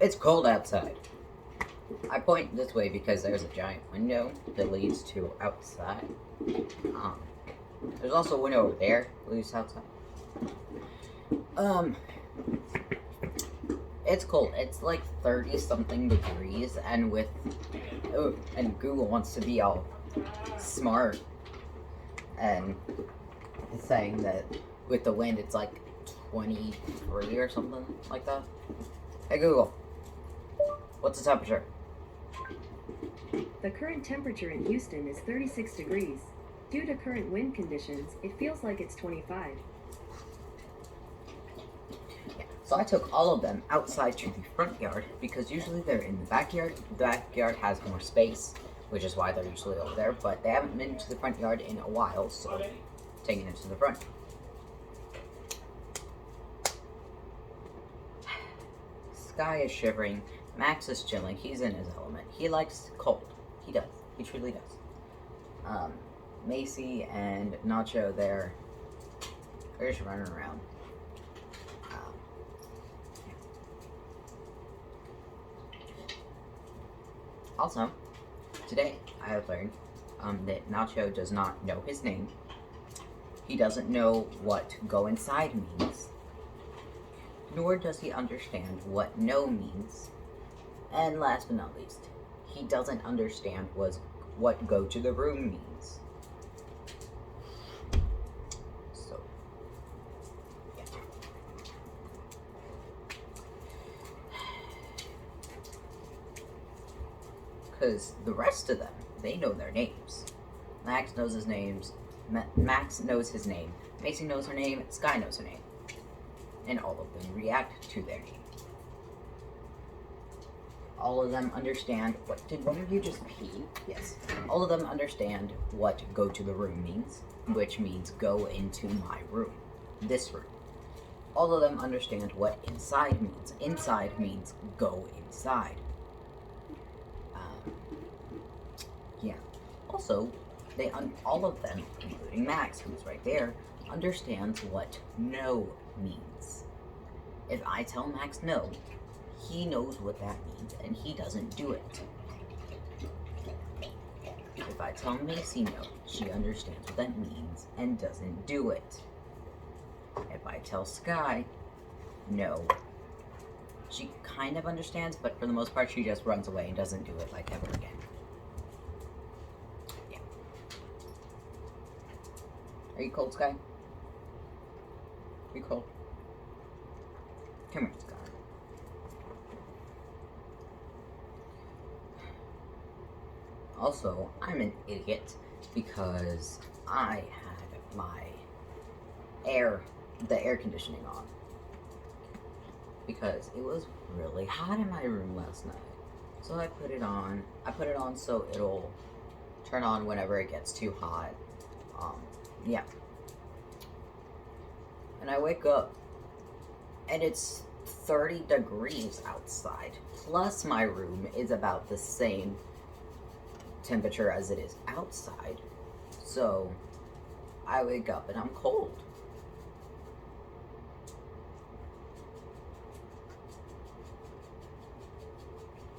It's cold outside. I point this way because there's a giant window that leads to outside. Um, there's also a window over there that leads to outside. It's cold. It's like 30 something degrees, and and Google wants to be all smart and saying that with the wind it's like 23 or something like that. Hey Google, what's the temperature? The current temperature in Houston is 36 degrees. Due to current wind conditions, it feels like it's 25. Yeah, so I took all of them outside to the front yard because usually they're in the backyard. The backyard has more space, which is why they're usually over there, but they haven't been to the front yard in a while, so I'm taking them to the front. Sky is shivering. Max is chilling. He's in his element. He likes cold. He does. He truly does. Macy and Nacho, they're just running around. Also, today I have learned that Nacho does not know his name. He doesn't know what go inside means. Nor does he understand what no means. And last but not least, he doesn't understand what go to the room means. So, yeah. Because the rest of them, they know their names. Max knows his names. Max knows his name. Macy knows her name. Sky knows her name. And all of them react to their name. All of them understand what... Did one of you just pee? Yes. All of them understand what go to the room means, which means go into my room. This room. All of them understand what inside means. Inside means go inside. Yeah. Also, all of them, including Max, who's right there, understands what no means. If I tell Max no, he knows what that means, and he doesn't do it. If I tell Macy no, she understands what that means and doesn't do it. If I tell Sky no, she kind of understands, but for the most part, she just runs away and doesn't do it, like, ever again. Yeah. Are you cold, Sky? Are you cold? Come here, Sky. Also, I'm an idiot because I had the air conditioning on. Because it was really hot in my room last night. So I put it on. I put it on so it'll turn on whenever it gets too hot. Yeah. And I wake up and it's 30 degrees outside. Plus my room is about the same temperature as it is outside. So I wake up and I'm cold.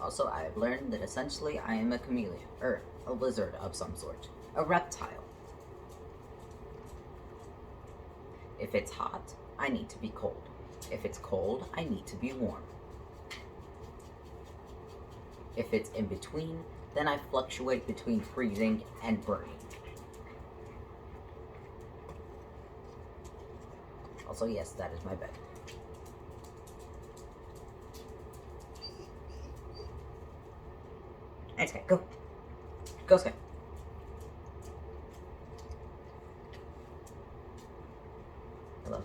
Also, I have learned that essentially I am a chameleon, or a lizard of some sort. A reptile. If it's hot, I need to be cold. If it's cold, I need to be warm. If it's in between, then I fluctuate between freezing and burning. Also, yes, that is my bed. Hey, Sky, go. Go, Sky. Hello.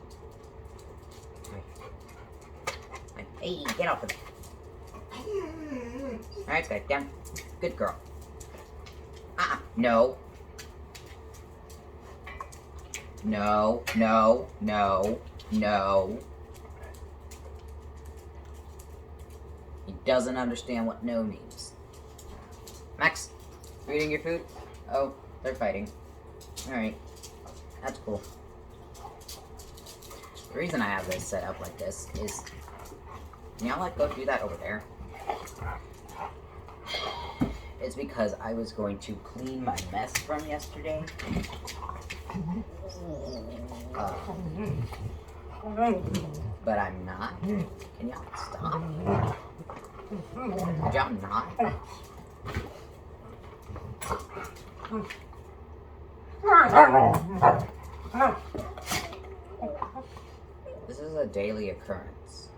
Hi. Hey, get off of me. Alright, Sky, down. Good girl. No. No, no, no, no. He doesn't understand what no means. Max, are you eating your food? Oh, they're fighting. Alright. That's cool. The reason I have this set up like this is, go do that over there. It's because I was going to clean my mess from yesterday. But I'm not. Can y'all stop? Could y'all not? This is a daily occurrence.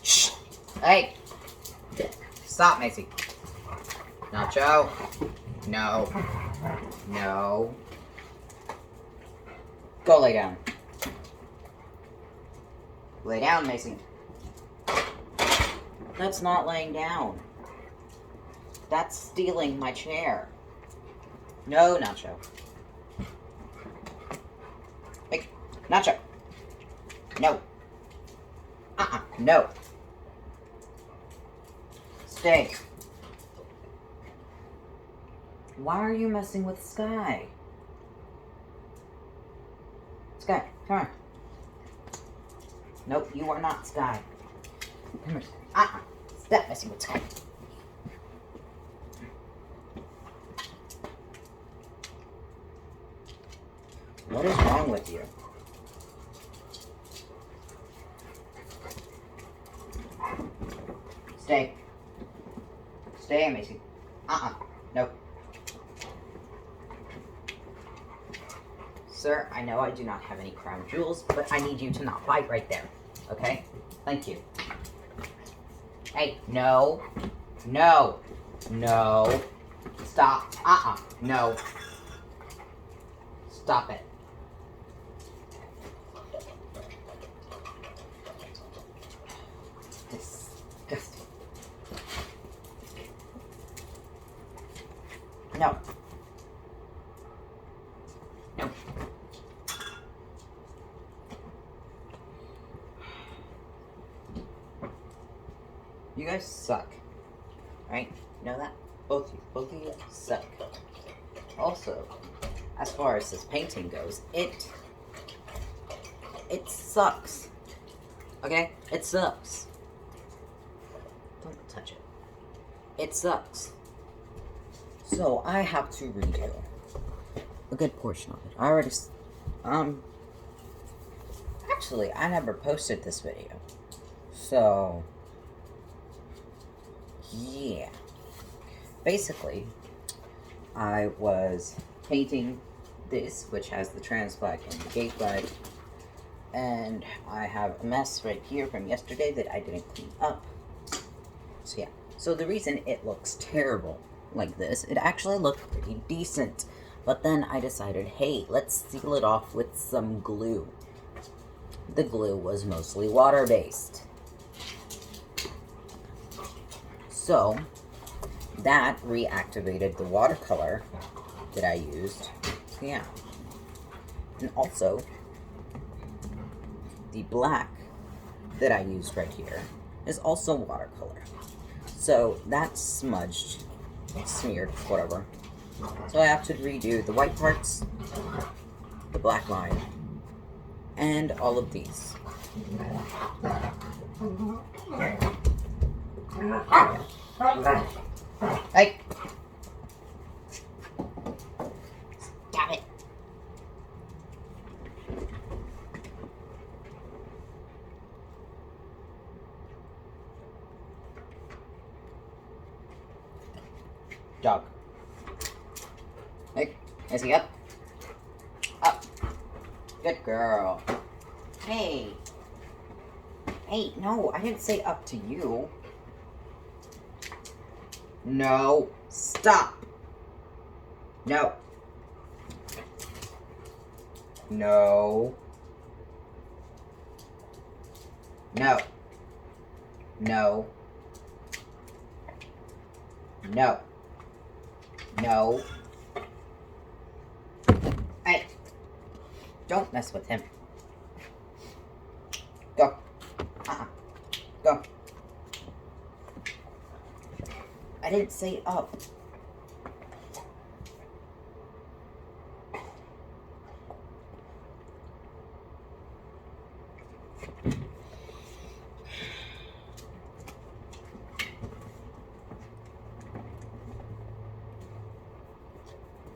Shh! Hey! Stop, Macy. Nacho. No. No. Go lay down. Lay down, Macy. That's not laying down. That's stealing my chair. No, Nacho. Hey, Nacho. No. No. Stay. Why are you messing with Sky? Sky, come on. Nope, you are not Sky. Come here. Stop messing with Sky. What is wrong with you? Stay. Stay, Macy. Nope. Sir, I know I do not have any crown jewels, but I need you to not bite right there. Okay? Thank you. Hey, no. No. No. Stop. No. Stop it. Disgusting. No. No. You guys suck. Right? You know that? Both of you suck. Also, as far as this painting goes, it sucks. Okay? It sucks. Don't touch it. It sucks. So I have to redo a good portion of it. I already, actually, I never posted this video. So, yeah. Basically, I was painting this, which has the trans flag and the gay flag, and I have a mess right here from yesterday that I didn't clean up. So yeah, so the reason it looks terrible like this, it actually looked pretty decent, but then I decided, hey, let's seal it off with some glue. The glue was mostly water-based. So, that reactivated the watercolor that I used. Yeah. And also, the black that I used right here is also watercolor. So, that's smudged, smeared, whatever. So I have to redo the white parts, the black line, and all of these. Hey! Stop it! Dog. Hey, is he up? Up. Good girl. Hey. Hey, no, I didn't say up to you. No. Stop. No. No. No. No. No. No. Hey. Don't mess with him. Go. Go. I didn't say up.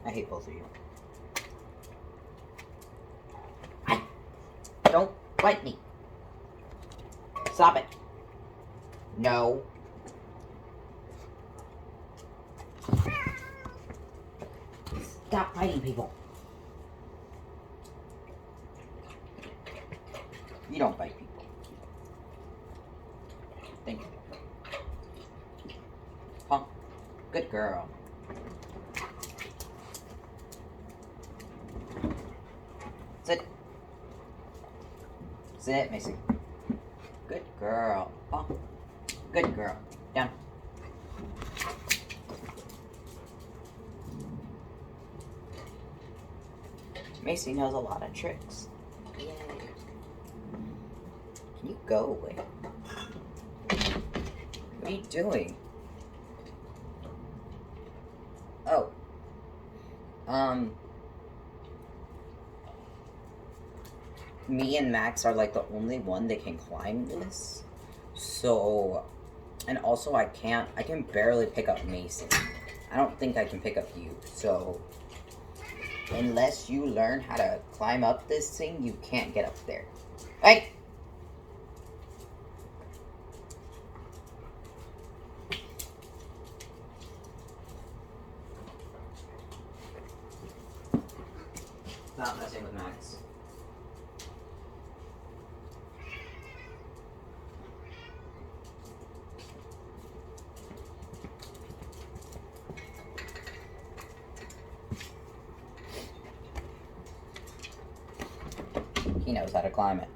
I hate both of you. Don't bite me. Stop it. No. Stop biting people. You don't bite people. Thank you. Huh? Good girl. Sit. Sit, Macy. Good girl. Oh. Good girl. Down. Macy knows a lot of tricks. Yay. Can you go away? What are you doing? Oh. Me and Max are like the only one that can climb this. So, and also I can barely pick up Mason. I don't think I can pick up you. So, unless you learn how to climb up this thing, you can't get up there. Hey! Not messing with Max. He knows how to climb it.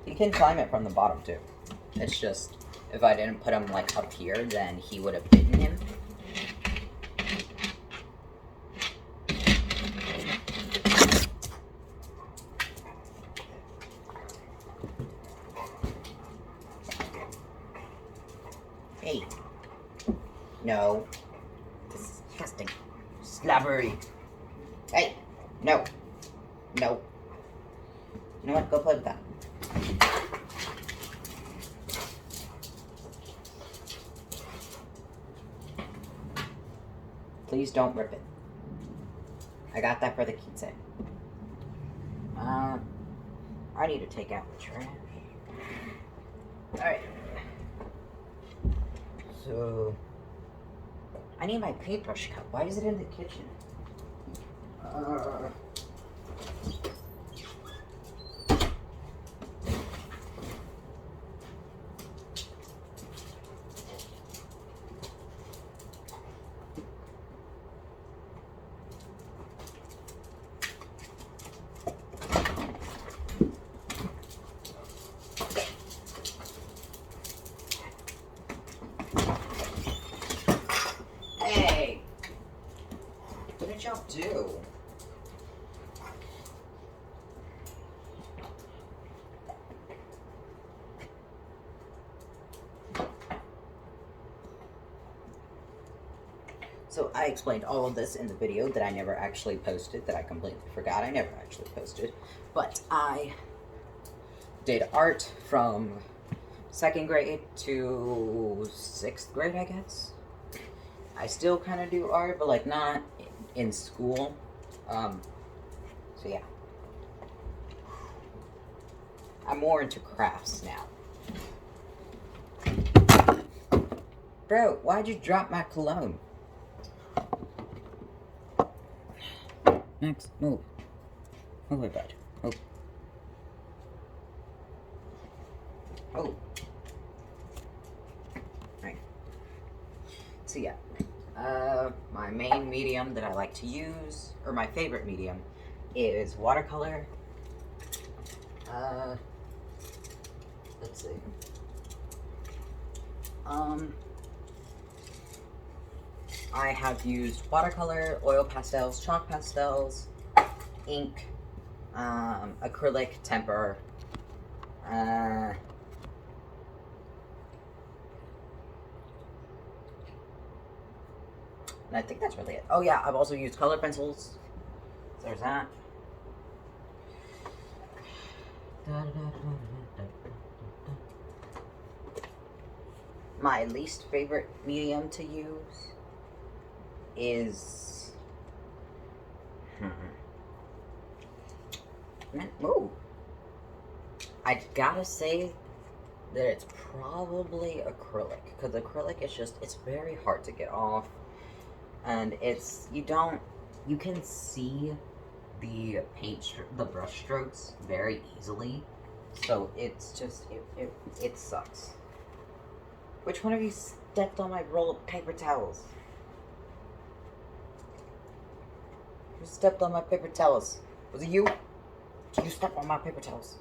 He can climb it from the bottom too. It's just, if I didn't put him like up here, then he would have bitten him. Hey. No. Disgusting. Slobbery. Hey. No. No. You know what? Go play with that. Please don't rip it. I got that for the keychain. I need to take out the trash. Alright. So, I need my paintbrush cup. Why is it in the kitchen? Hey! What did y'all do? So I explained all of this in the video that I never actually posted, that I completely forgot I never actually posted. But I did art from 2nd grade to 6th grade, I guess. I still kind of do art, but like not in school. So yeah. I'm more into crafts now. Bro, why'd you drop my cologne? Max, move. Move it, bud. Move. Oh. Right. So yeah. My main medium that I like to use, or my favorite medium, is watercolor. Let's see. I have used watercolor, oil pastels, chalk pastels, ink, acrylic, temper. And I think that's really it. Oh yeah, I've also used color pencils. So there's that. My least favorite medium to use is... Ooh. I gotta say that it's probably acrylic. Because acrylic is just, it's very hard to get off. And it's, you can see the the brush strokes very easily. So it's just, it sucks. Which one of you stepped on my roll of paper towels? Who stepped on my paper towels? Was it you? Did you step on my paper towels?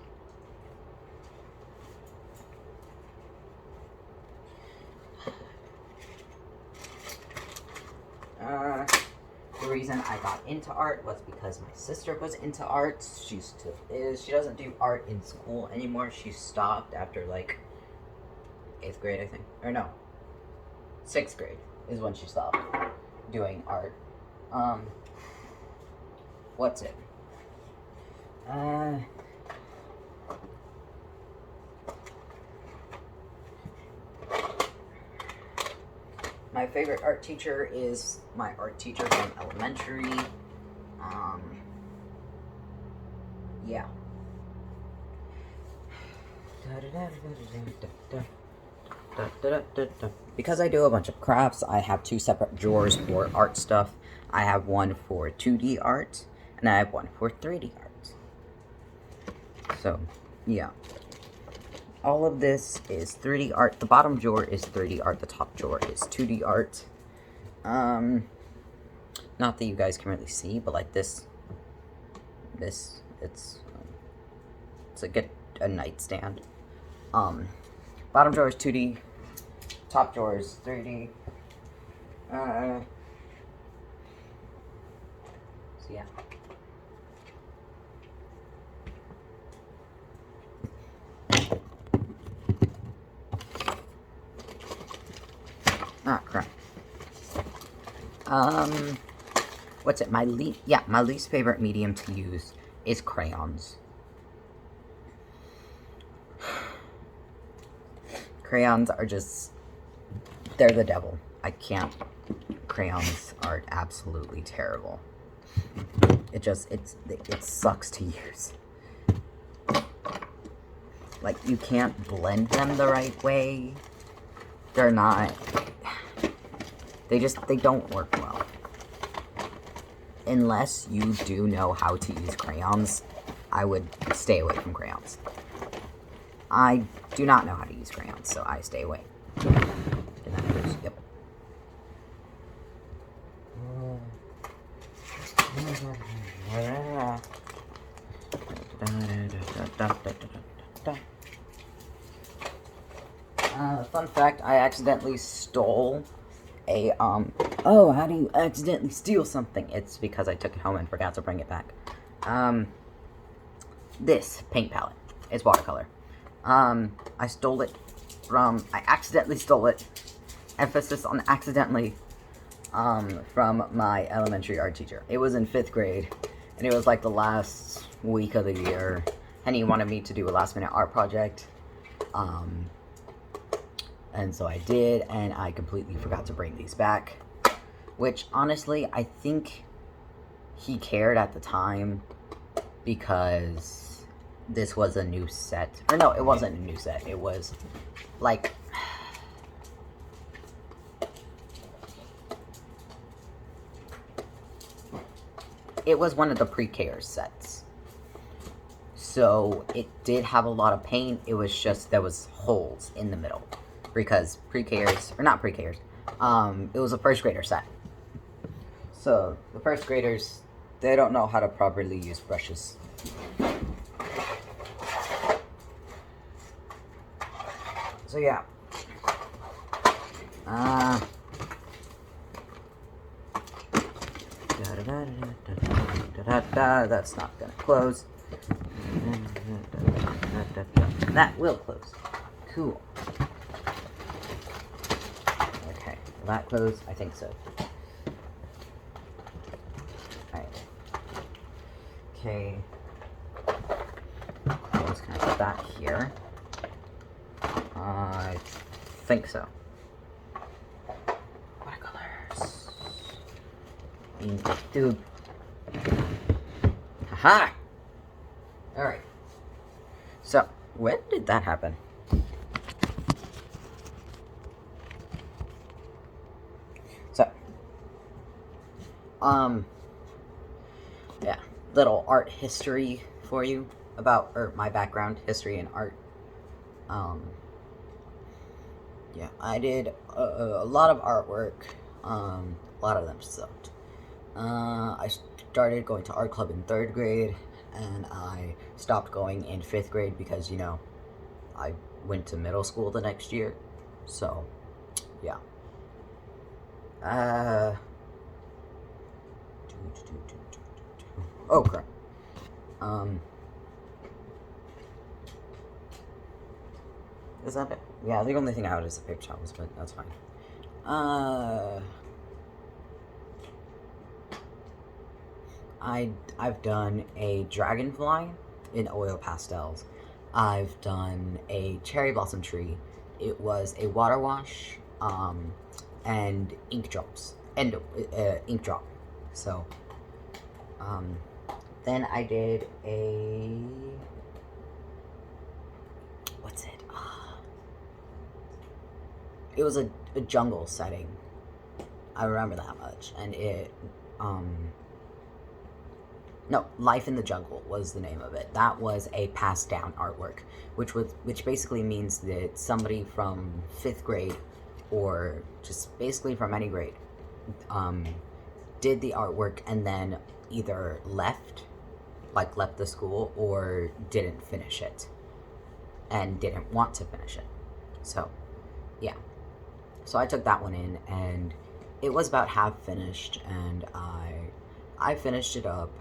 The reason I got into art was because my sister was into art. She still is. She doesn't do art in school anymore. She stopped after like 8th grade, I think. Or no, 6th grade is when she stopped doing art. What's it? My favorite art teacher is my art teacher from elementary. Yeah. Because I do a bunch of crafts, I have 2 separate drawers for art stuff. I have one for 2D art, and I have one for 3D art. So, yeah. All of this is 3D art. The bottom drawer is 3D art. The top drawer is 2D art. Not that you guys can really see, but like this, it's like a nightstand. Bottom drawer is 2D. Top drawer is 3D. So yeah. Ah, crap. What's it? My least favorite medium to use is crayons. Crayons are just, they're the devil. I can't. Crayons are absolutely terrible. It sucks to use. Like, you can't blend them the right way. They're not, they don't work well. Unless you do know how to use crayons, I would stay away from crayons. I do not know how to use crayons, so I stay away. And that goes, yep. Fun fact, I accidentally stole a, oh, how do you accidentally steal something? It's because I took it home and forgot to bring it back. This paint palette is watercolor. I accidentally stole it, emphasis on accidentally, from my elementary art teacher. It was in 5th grade, and it was like the last week of the year, and he wanted me to do a last-minute art project, and so I did, and I completely forgot to bring these back, which, honestly, I think he cared at the time, because this was a new set. Or no, it wasn't a new set. It was, like, it was one of the pre-Kers sets. So, it did have a lot of paint. It was just, there was holes in the middle. Because pre-Kers, or not pre-Kers, it was a first grader set. So, the first graders, they don't know how to properly use brushes. So, yeah. That's not gonna close. That will close. Cool. Okay, will that close? I think so. Alright. Okay. I'm just gonna put that here. I think so. Watercolors. Ink tube. Haha! Alright. So, when did that happen? So, yeah, little art history for you about, or my background, history and art. Yeah, I did a lot of artwork. A lot of them sucked. I started going to art club in 3rd grade, and I stopped going in 5th grade because, you know, I went to middle school the next year. So, yeah. Oh, crap. Is that it? Yeah, the only thing out is the paper towels, but that's fine. I've done a dragonfly in oil pastels. I've done a cherry blossom tree. It was a water wash, and ink drops, and ink drop. So, then I did a, what's it? It was a jungle setting. I remember that much, and it, no, Life in the Jungle was the name of it. That was a passed down artwork, which basically means that somebody from 5th grade, or just basically from any grade, did the artwork and then either left the school, or didn't finish it, and didn't want to finish it. So, yeah. So I took that one in, and it was about half finished, and I finished it up,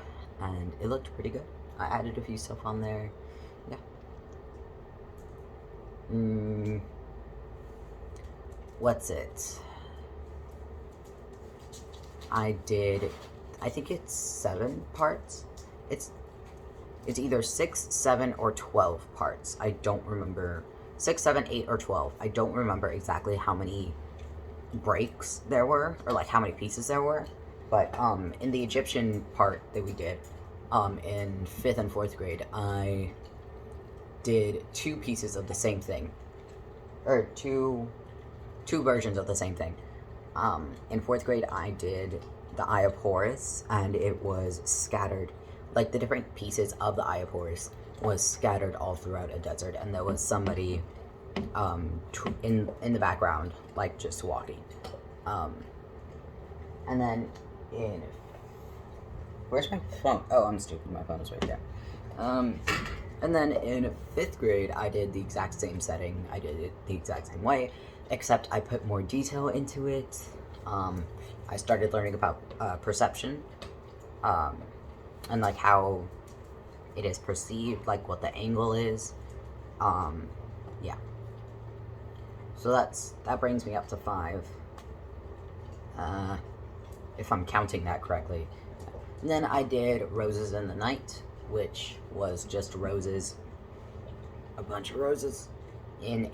and it looked pretty good. I added a few stuff on there. Yeah. What's it? I think it's 7 parts. It's either 6, 7, or 12 parts. I don't remember. 6, 7, 8, or 12. I don't remember exactly how many breaks there were, or like how many pieces there were. But in the Egyptian part that we did, in 5th and 4th grade, I did 2 pieces of the same thing, or two versions of the same thing. In 4th grade, I did the Eye of Horus, and it was scattered, like the different pieces of the Eye of Horus was scattered all throughout a desert, and there was somebody in the background, like just walking. And then in, where's my phone? Oh, I'm stupid. My phone is right there. And then in 5th grade, I did the exact same setting. I did it the exact same way, except I put more detail into it. I started learning about perception, and like how it is perceived, like what the angle is. Yeah. So that brings me up to 5. If I'm counting that correctly. And then I did Roses in the Night, which was just roses, a bunch of roses in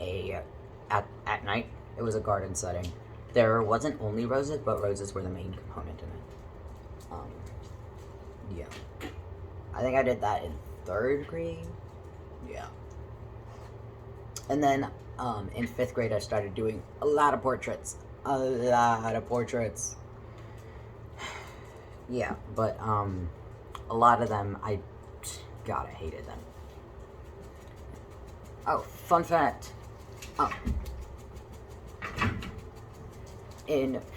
at night. It was a garden setting. There wasn't only roses, but roses were the main component in it. Yeah. I think I did that in 3rd grade. Yeah. And then in 5th grade, I started doing a lot of portraits. Yeah, but a lot of them, God, I hated them. Oh, fun fact.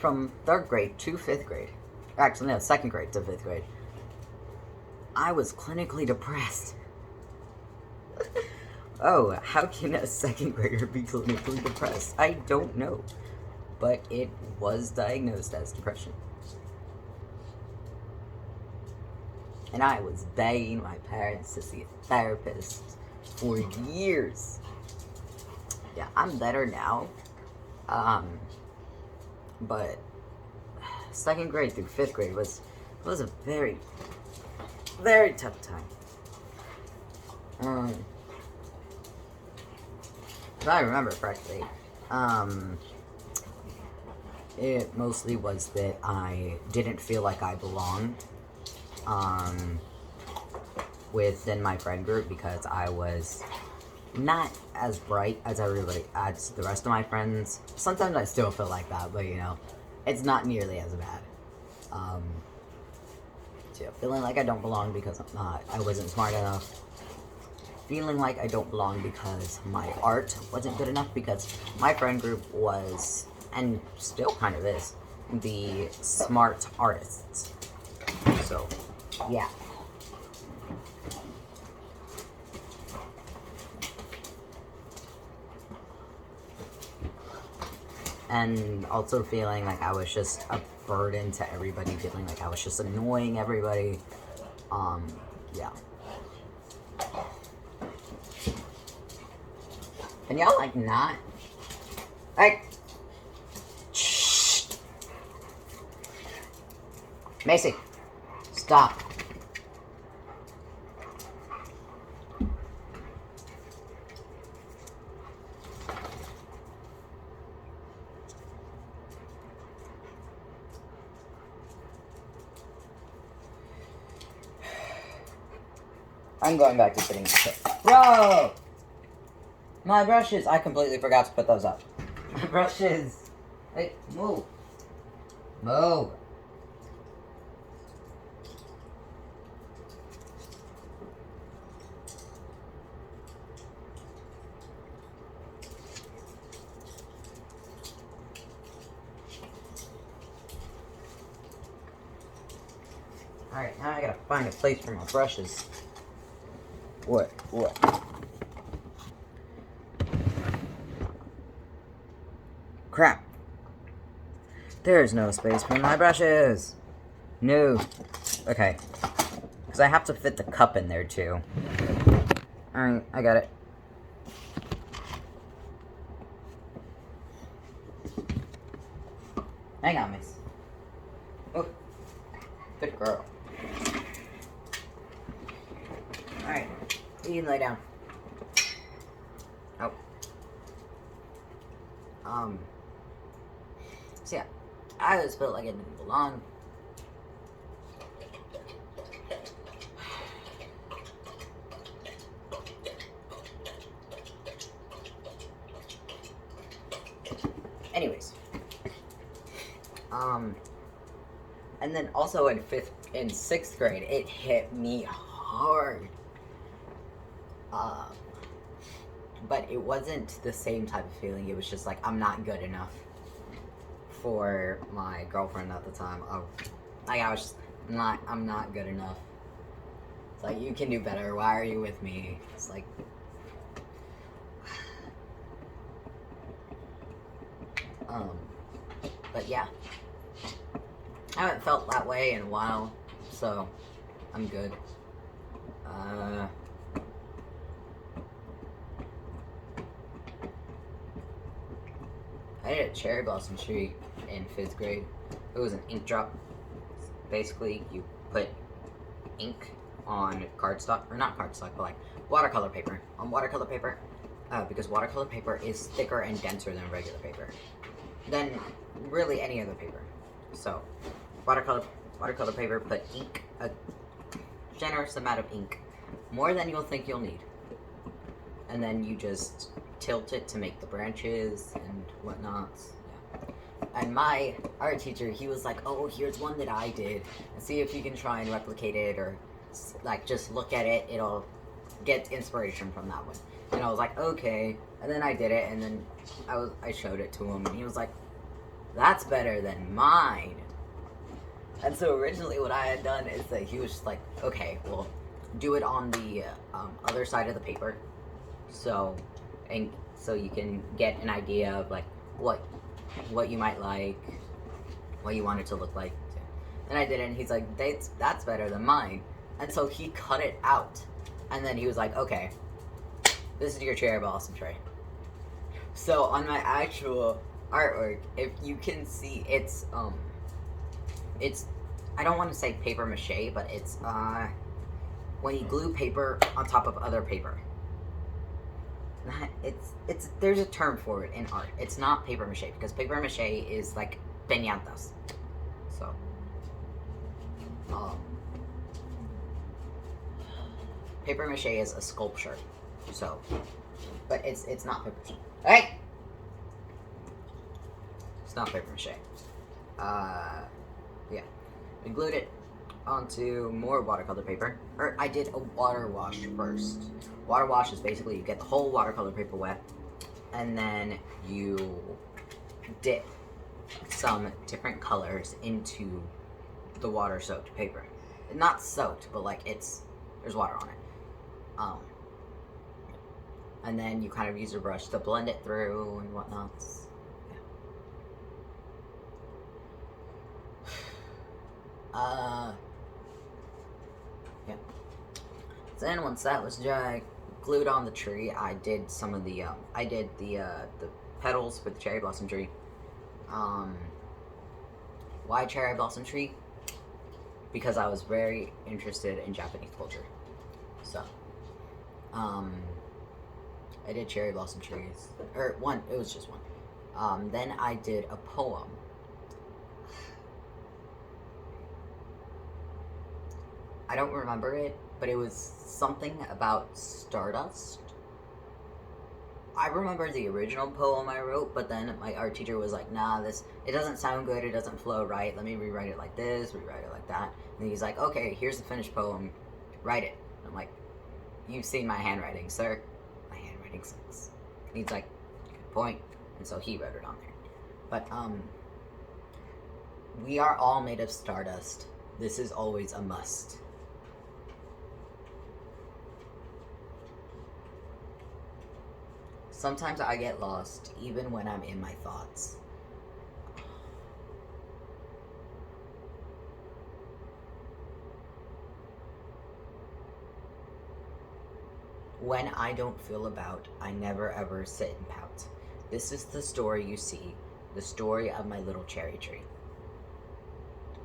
From 3rd grade to 5th grade, actually no, 2nd grade to 5th grade, I was clinically depressed. Oh, how can a 2nd grader be clinically depressed? I don't know, but it was diagnosed as depression. And I was begging my parents to see a therapist for years. Yeah, I'm better now. But second grade through fifth grade was a very, very tough time. If I remember correctly, it mostly was that I didn't feel like I belonged within my friend group because I was not as bright as the rest of my friends. Sometimes I still feel like that, but it's not nearly as bad. So feeling like I don't belong because I wasn't smart enough. Feeling like I don't belong because my art wasn't good enough, because my friend group was, and still kind of is, the smart artists. So, yeah. And also feeling like I was just a burden to everybody, feeling like I was just annoying everybody. Yeah. Can y'all, like, not? Like, shh. Macy, stop. I'm going back to sitting. Bro! My brushes. I completely forgot to put those up. My brushes. Hey, move. Move. Alright, now I gotta find a place for my brushes. What? Crap. There's no space for my brushes. No. Okay. Because I have to fit the cup in there, too. Alright, I got it. Hang on, miss. Oh. Good girl. Alright. You can lay down. Oh. So yeah, I just felt like I didn't belong. Anyways. And then also in sixth grade, it hit me hard. But it wasn't the same type of feeling. It was just like, I'm not good enough for my girlfriend at the time. I was just I'm not good enough. It's like, you can do better. Why are you with me? It's like, but yeah. I haven't felt that way in a while, so I'm good. I did a cherry blossom tree in 5th grade. It was an ink drop. Basically, you put ink on cardstock, or not cardstock, but like watercolor paper. On watercolor paper, because watercolor paper is thicker and denser than regular paper. Than really any other paper. So, watercolor paper, put ink, a generous amount of ink, more than you'll think you'll need. And then you just tilt it to make the branches and whatnot. Yeah. And my art teacher, he was like, oh, here's one that I did, and see if you can try and replicate it, or like just look at it, it'll get inspiration from that one. And I was like, okay. And then I did it, and then I showed it to him, and he was like, that's better than mine. And so originally what I had done is that he was just like, okay, well, do it on the other side of the paper, so you can get an idea of like what you might like, what you want it to look like. And I did it, and he's like, that's better than mine. And so he cut it out. And then he was like, okay, this is your cherry blossom tree. So on my actual artwork, if you can see, it's I don't want to say paper mache, but it's when you glue paper on top of other paper. It's there's a term for it in art. It's not paper mache, because paper mache is like piñatas. So paper mache is a sculpture. So, but it's not paper mache. Hey, it's not paper mache. Yeah, we glued it onto more watercolor paper. Or I did a water wash first. Water wash is basically you get the whole watercolor paper wet, and then you dip some different colors into the water soaked paper. Not soaked, but like there's water on it. And then you kind of use your brush to blend it through and whatnot. Yeah. Then once that was dry, glued on the tree, I did some of the the petals for the cherry blossom tree. Why cherry blossom tree? Because I was very interested in Japanese culture. So, I did cherry blossom trees. Or one, it was just one. Then I did a poem. I don't remember it, but it was something about stardust. I remember the original poem I wrote, but then my art teacher was like, nah, it doesn't sound good, it doesn't flow right, let me rewrite it like this, rewrite it like that. And he's like, okay, here's the finished poem, write it. And I'm like, you've seen my handwriting, sir. My handwriting sucks. And he's like, good point. And so he wrote it on there. But, we are all made of stardust. This is always a must. Sometimes I get lost, even when I'm in my thoughts. When I don't feel about, I never ever sit and pout. This is the story you see, the story of my little cherry tree.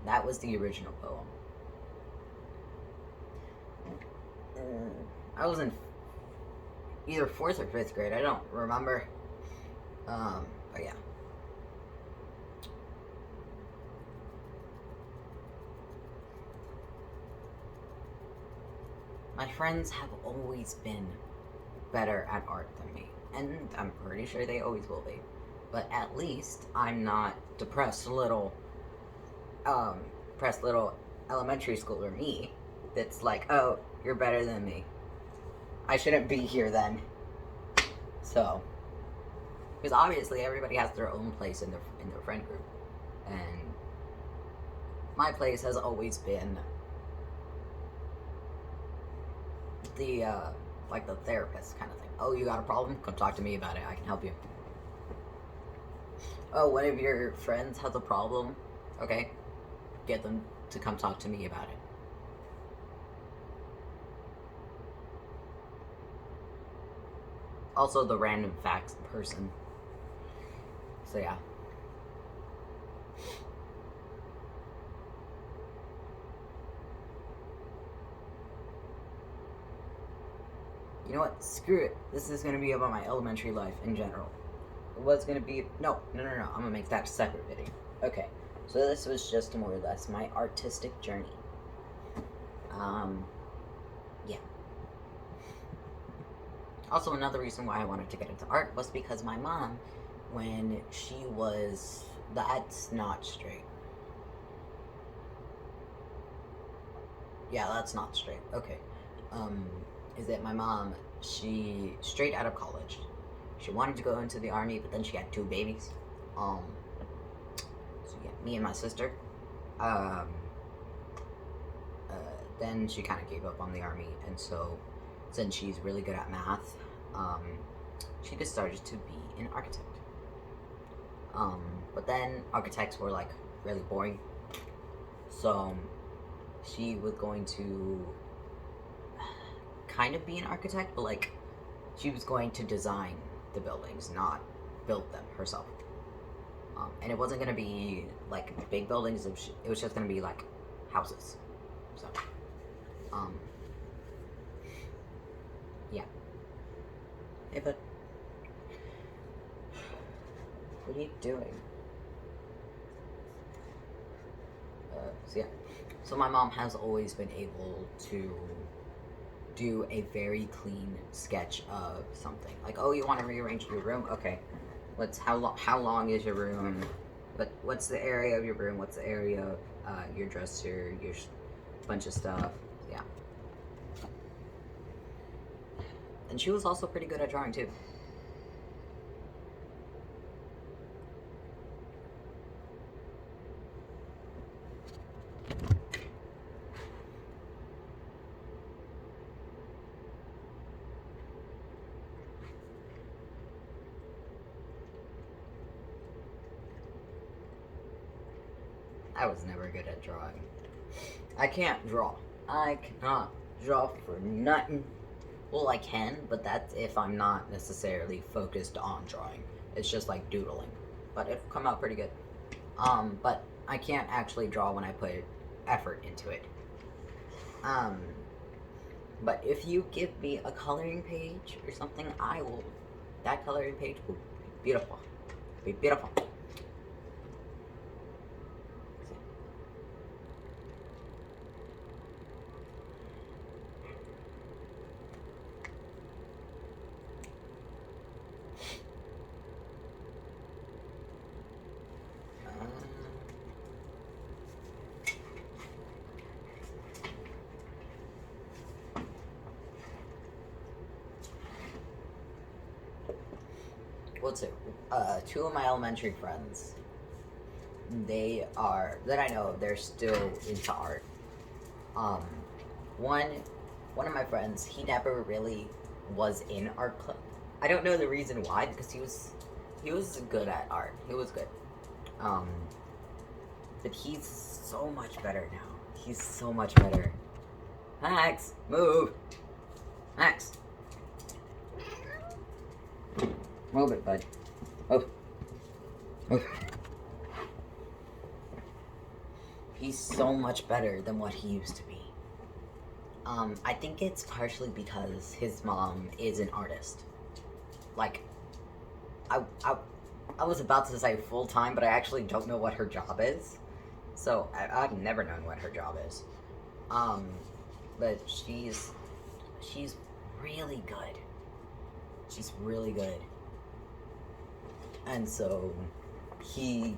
That was the original poem. I was in either 4th or 5th grade, I don't remember. But yeah. My friends have always been better at art than me, and I'm pretty sure they always will be. But at least I'm not depressed little elementary schooler me that's like, oh, you're better than me. I shouldn't be here then. So, because obviously everybody has their own place in their friend group, and my place has always been the like the therapist kind of thing. Oh, you got a problem? Come talk to me about it. I can help you. Oh, one of your friends has a problem? Okay, get them to come talk to me about it. Also the random facts person. So yeah. You know what? Screw it. This is gonna be about my elementary life in general. It was gonna be no. I'm gonna make that a separate video. Okay. So this was just more or less my artistic journey. Yeah. Also, another reason why I wanted to get into art was because my mom, when she was... That's not straight. Yeah, that's not straight. Okay. Is that my mom, she, straight out of college, she wanted to go into the army, but then she had 2 babies. So yeah, me and my sister. Then she kind of gave up on the army, and so since she's really good at math, she just started to be an architect. But then architects were like really boring, so she was going to kind of be an architect, but like she was going to design the buildings, not build them herself. And it wasn't going to be like big buildings, it was just going to be like houses. So, yeah. Hey, bud. What are you doing? So yeah. So my mom has always been able to do a very clean sketch of something. Like, oh, you want to rearrange your room? Okay. How long is your room? What's the area of your room? What's the area of your dresser? Your bunch of stuff. Yeah. And she was also pretty good at drawing too. I was never good at drawing. I can't draw. I cannot draw for nothing. Well, I can, but that's if I'm not necessarily focused on drawing. It's just like doodling. But it'll come out pretty good. But I can't actually draw when I put effort into it. But if you give me a coloring page or something, that coloring page will be beautiful. Be beautiful. What's it? Two of my elementary friends, that I know of, they're still into art. One of my friends, he never really was in art club. I don't know the reason why, because he was good at art. He was good. But he's so much better now. He's so much better. Max, move. Max. Move it, bud. Move. Move. He's so much better than what he used to be. I think it's partially because his mom is an artist. Like, I was about to say full-time, but I actually don't know what her job is. So, I've never known what her job is. But she's really good. She's really good. And so, he's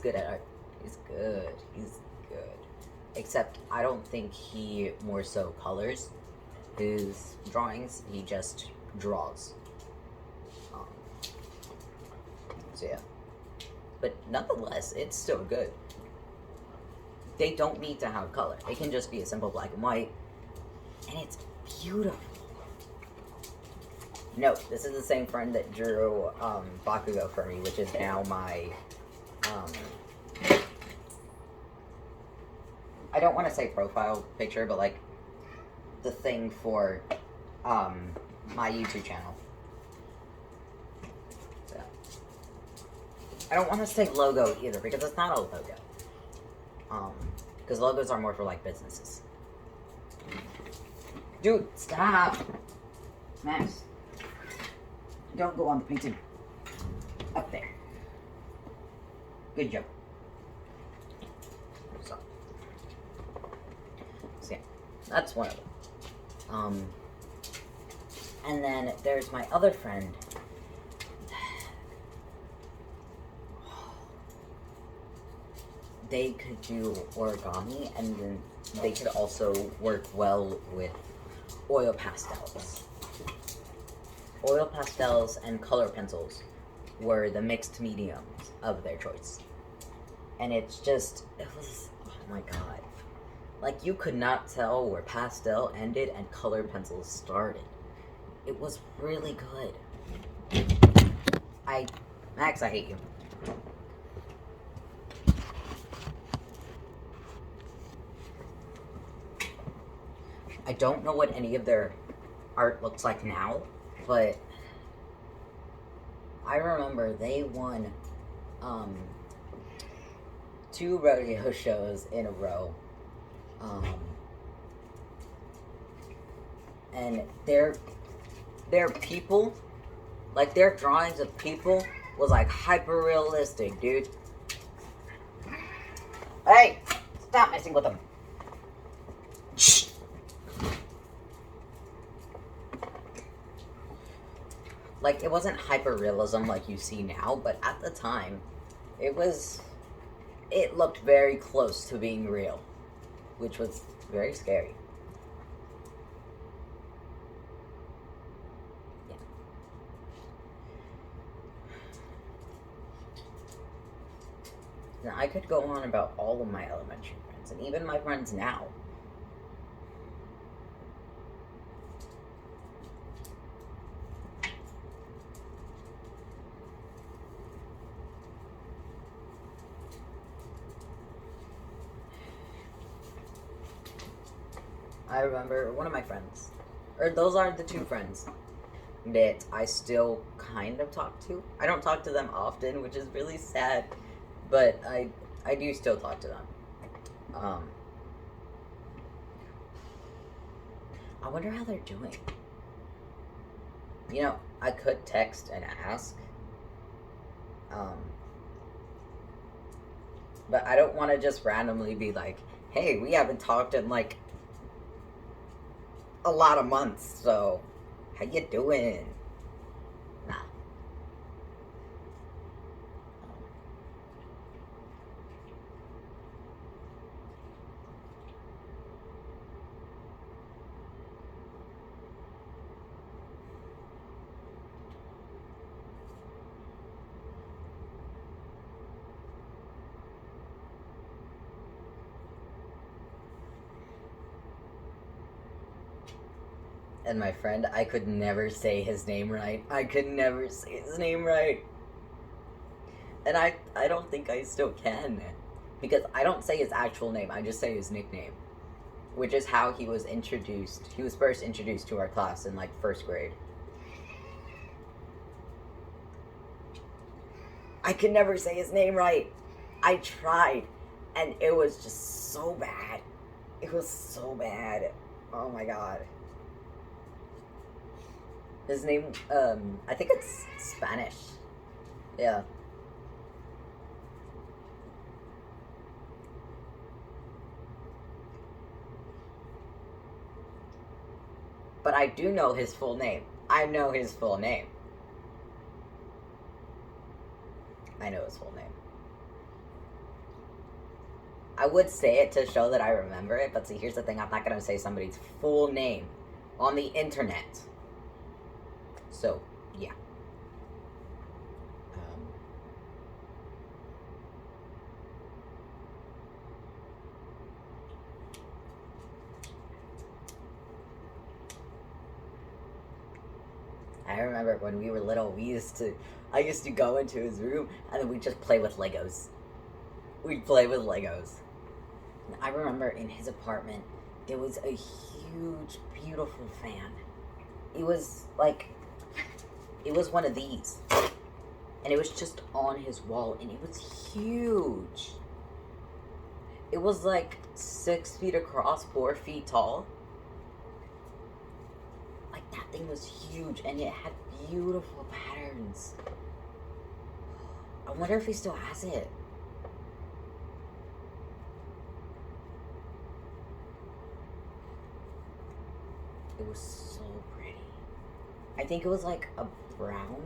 good at art. He's good. Except, I don't think he more so colors his drawings. He just draws. So yeah. But nonetheless, it's still good. They don't need to have color. It can just be a simple black and white. And it's beautiful. No, this is the same friend that drew Bakugo for me, which is now my, I don't want to say profile picture, but like the thing for my YouTube channel. So, I don't want to say logo either, because it's not a logo. Because logos are more for like businesses. Dude, stop! Max. Don't go on the painting. Up there. Good job. So yeah, that's one of them. And then there's my other friend. They could do origami, and then they could also work well with oil pastels. Oil pastels and color pencils were the mixed mediums of their choice. And it was, oh my god. Like, you could not tell where pastel ended and colored pencils started. It was really good. Max, I hate you. I don't know what any of their art looks like now, but I remember they won 2 rodeo shows in a row. And their people, like their drawings of people, was like hyper realistic, dude. Hey, stop messing with them. Shh. Like, it wasn't hyper realism like you see now, but at the time, it looked very close to being real, which was very scary. Yeah. Now, I could go on about all of my elementary friends, and even my friends now. I remember one of my friends, or those are the 2 friends that I still kind of talk to. I don't talk to them often, which is really sad, but I do still talk to them. I wonder how they're doing. You know, I could text and ask, but I don't want to just randomly be like, hey, we haven't talked in like a lot of months, so how you doing? Nah. And my friend, I could never say his name right. I could never say his name right. And I don't think I still can. Because I don't say his actual name, I just say his nickname. Which is how he was introduced. He was first introduced to our class in like 1st grade. I could never say his name right. I tried. And it was just so bad. It was so bad. Oh my god. His name, I think it's Spanish. Yeah. But I do know his full name. I know his full name. I know his full name. I would say it to show that I remember it, but see, here's the thing. I'm not going to say somebody's full name on the internet. So, yeah. I remember when we were little, I used to go into his room and then we'd just play with Legos. We'd play with Legos. I remember in his apartment, there was a huge, beautiful fan. It was like, it was one of these. And it was just on his wall, and it was huge. It was like 6 feet across, 4 feet tall. Like, that thing was huge, and it had beautiful patterns. I wonder if he still has it. It was so pretty. I think it was like a brown.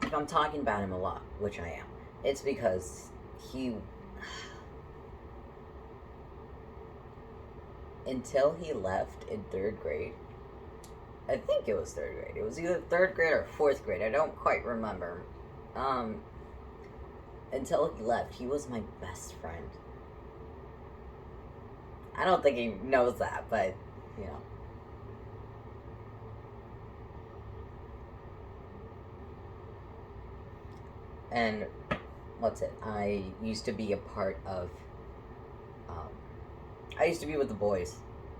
If I'm talking about him a lot, which I am, it's because he... Until he left in 3rd grade, I think it was 3rd grade. It was either 3rd grade or 4th grade. I don't quite remember. Until he left, he was my best friend. I don't think he knows that, but you know. And what's it? I used to be a part of. Um, I used to be with the boys.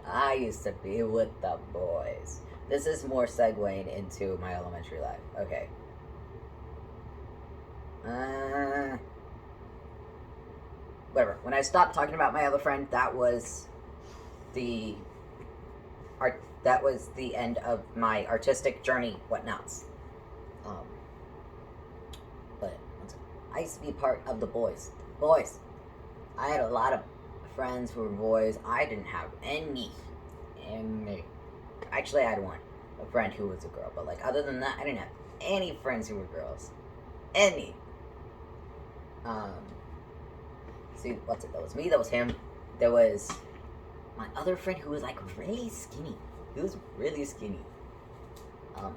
I used to be with the boys. This is more segueing into my elementary life. Okay. Whatever. When I stopped talking about my other friend, that was the art. That was the end of my artistic journey. Whatnots. Um, but I used to be part of the boys. Boys. I had a lot of friends who were boys. I didn't have any. Actually, I had one, a friend who was a girl. But like, other than that, I didn't have any friends who were girls. Any. See, what's it? That was me. That was him. There was my other friend who was like really skinny. He was really skinny.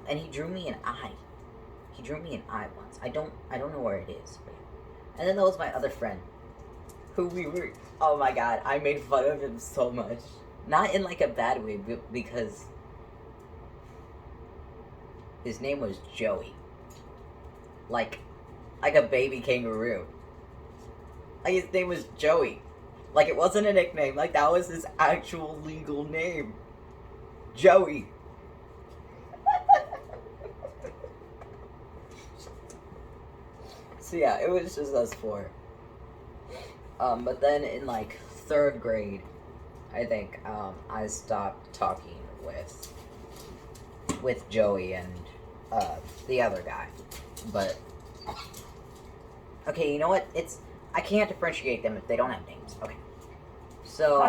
And he drew me an eye. He drew me an eye once. I don't know where it is. But... And then there was my other friend, who we were. Oh my god, I made fun of him so much. Not in like a bad way, but because his name was Joey. Like a baby kangaroo. Like his name was Joey. Like it wasn't a nickname. Like that was his actual legal name. Joey. So yeah, it was just us four. But then in like 3rd grade, I think, I stopped talking with Joey and, the other guy. But, okay, you know what? I can't differentiate them if they don't have names. Okay. So,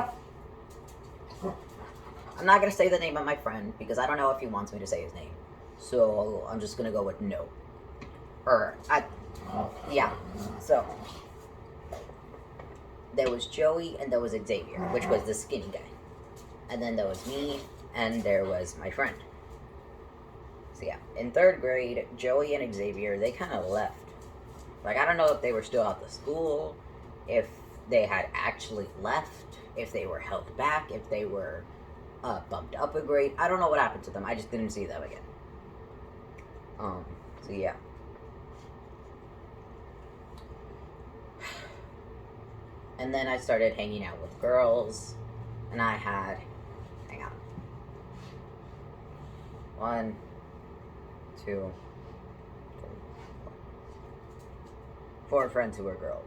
I'm not gonna say the name of my friend, because I don't know if he wants me to say his name. So, I'm just gonna go with no. Yeah. So, there was Joey and there was Xavier, which was the skinny guy. And then there was me and there was my friend. So yeah, in 3rd grade, Joey and Xavier, they kind of left. Like, I don't know if they were still at the school, if they had actually left, if they were held back, if they were bumped up a grade. I don't know what happened to them. I just didn't see them again. So yeah. And then I started hanging out with girls, and I had, hang on, 1, 2, 3, 4 friends who were girls.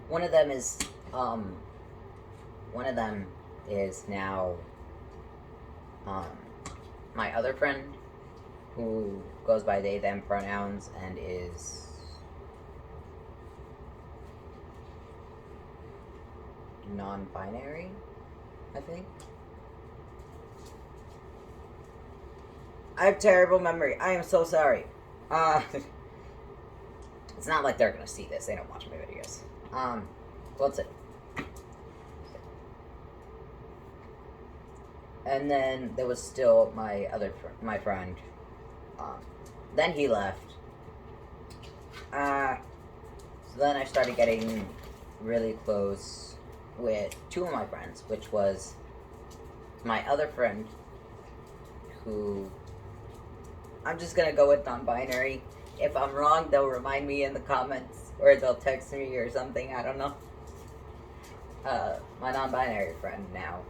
One of them is now, my other friend, who goes by they, them pronouns, and is non-binary, I think. I have terrible memory. I am so sorry. It's not like they're gonna see this. They don't watch my videos. What's it? And then there was still my my friend. Then he left. So then I started getting really close with 2 of my friends, which was my other friend, who I'm just gonna go with non-binary. If I'm wrong, they'll remind me in the comments, or they'll text me or something. I don't know. My non-binary friend now.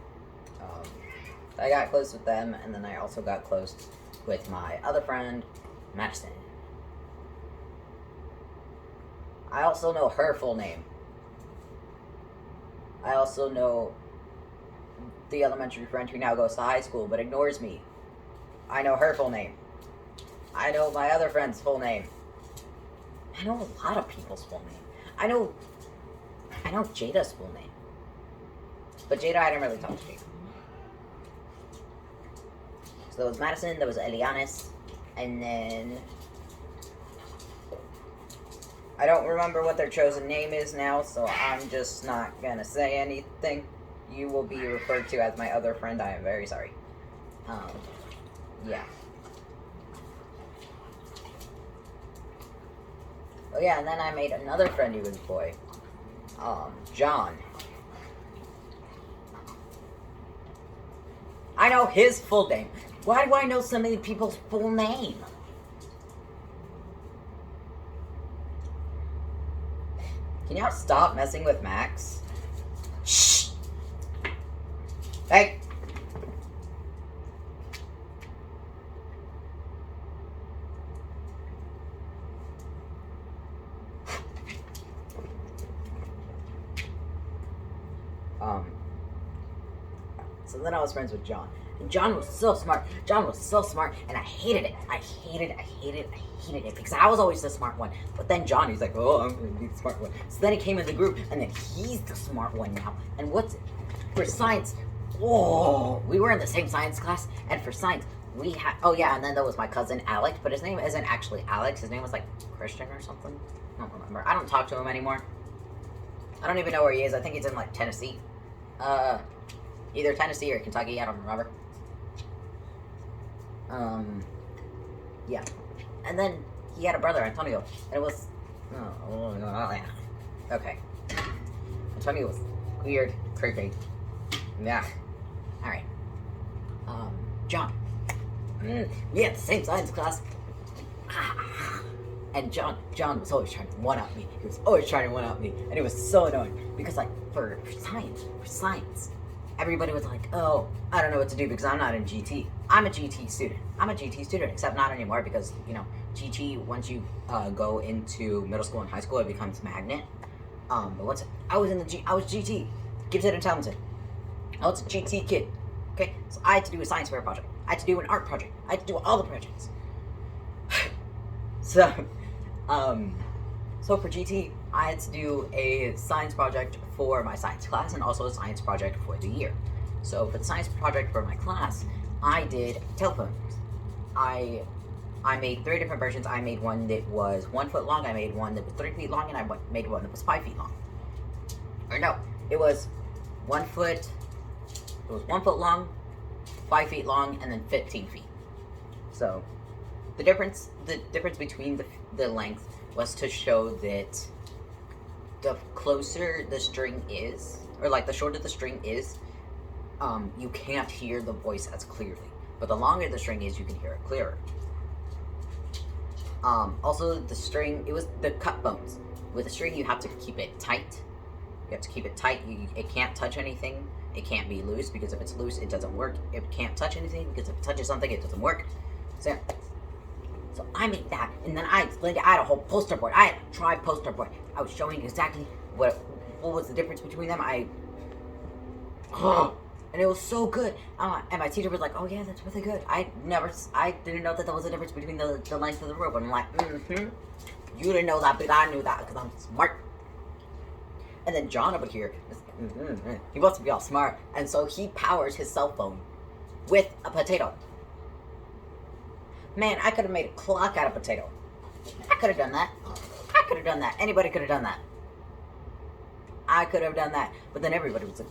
I got close with them, and then I also got close with my other friend, Madison. I also know her full name. I also know the elementary friend who now goes to high school but ignores me. I know her full name. I know my other friend's full name. I know a lot of people's full name. I know Jada's full name. But Jada, I didn't really talk to Jada. So there was Madison, there was Elianis, and then I don't remember what their chosen name is now, so I'm just not gonna say anything. You will be referred to as my other friend. I am very sorry. Yeah. Oh yeah, and then I made another friendly woods boy. John. I know his full name. Why do I know so many people's full name? Can y'all stop messing with Max? Shh! Hey! So then I was friends with John. And John was so smart. John was so smart, and I hated it. I hated it because I was always the smart one. But then John, he's like, oh, I'm gonna be the smart one. So then he came in the group, and then he's the smart one now. And what's for science? Oh, we were in the same science class, and for science, we had. Oh yeah, and then there was my cousin Alex, but his name isn't actually Alex. His name was like Christian or something. I don't remember. I don't talk to him anymore. I don't even know where he is. I think he's in like Tennessee. Either Tennessee or Kentucky, I don't remember. Yeah. And then he had a brother, Antonio, and it was, oh yeah. Okay. Antonio was weird, creepy. Yeah. Alright. John. We had the same science class. And John was always trying to one-up me. He was always trying to one-up me. And it was so annoying. Because, like, for science, everybody was like, oh, I don't know what to do because I'm not in GT. I'm a GT student, except not anymore because, you know, GT, once you go into middle school and high school, it becomes magnet. But I was GT, Gibson and Townsend. I was a GT kid, okay? So I had to do a science fair project. I had to do an art project. I had to do all the projects. So for GT, I had to do a science project for my science class and also a science project for the year. So for the science project for my class, I did telephones. I made 3 different versions. I made one that was 1 foot long, I made one that was 3 feet long, and I made one that was 5 feet long. Or no, it was 1 foot, it was 1 foot long, 5 feet long, and then 15 feet. So the difference between the length was to show that the closer the string is, or like the shorter the string is, you can't hear the voice as clearly. But the longer the string is, you can hear it clearer. Also, the string, it was the cut bones. With the string, you have to keep it tight. You have to keep it tight. It can't touch anything. It can't be loose, because if it's loose, it doesn't work. It can't touch anything, because if it touches something, it doesn't work. So I made that, and then I explained it. I had a whole poster board. I had a tribe poster board. I was showing exactly what was the difference between them. And it was so good. And my teacher was like, oh yeah, that's really good. I didn't know that there was a difference between the length of the rope. And I'm like, you didn't know that, but I knew that, because I'm smart. And then John over here, he wants to be all smart, and so he powers his cell phone with a potato. Man, I could have made a clock out of potato. I could have done that. Anybody could have done that. I could have done that. But then everybody was like,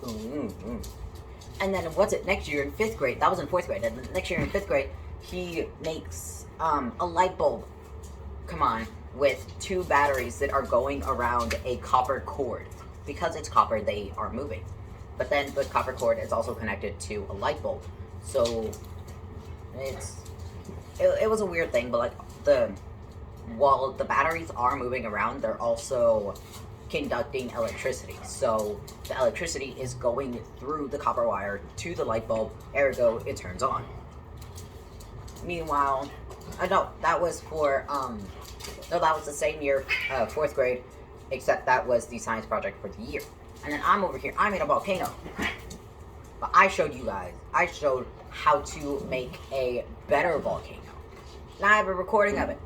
And then next year in 5th grade, that was in 4th grade, and then next year in 5th grade, he makes a light bulb, with 2 batteries that are going around a copper cord. Because it's copper, they are moving. But then the copper cord is also connected to a light bulb. So it was a weird thing, but like while the batteries are moving around, they're also conducting electricity. So the electricity is going through the copper wire to the light bulb, ergo it turns on. Meanwhile, that was the same year, 4th grade, except that was the science project for the year. And then I'm over here, I made a volcano. But I showed how to make a better volcano. And I have a recording of it.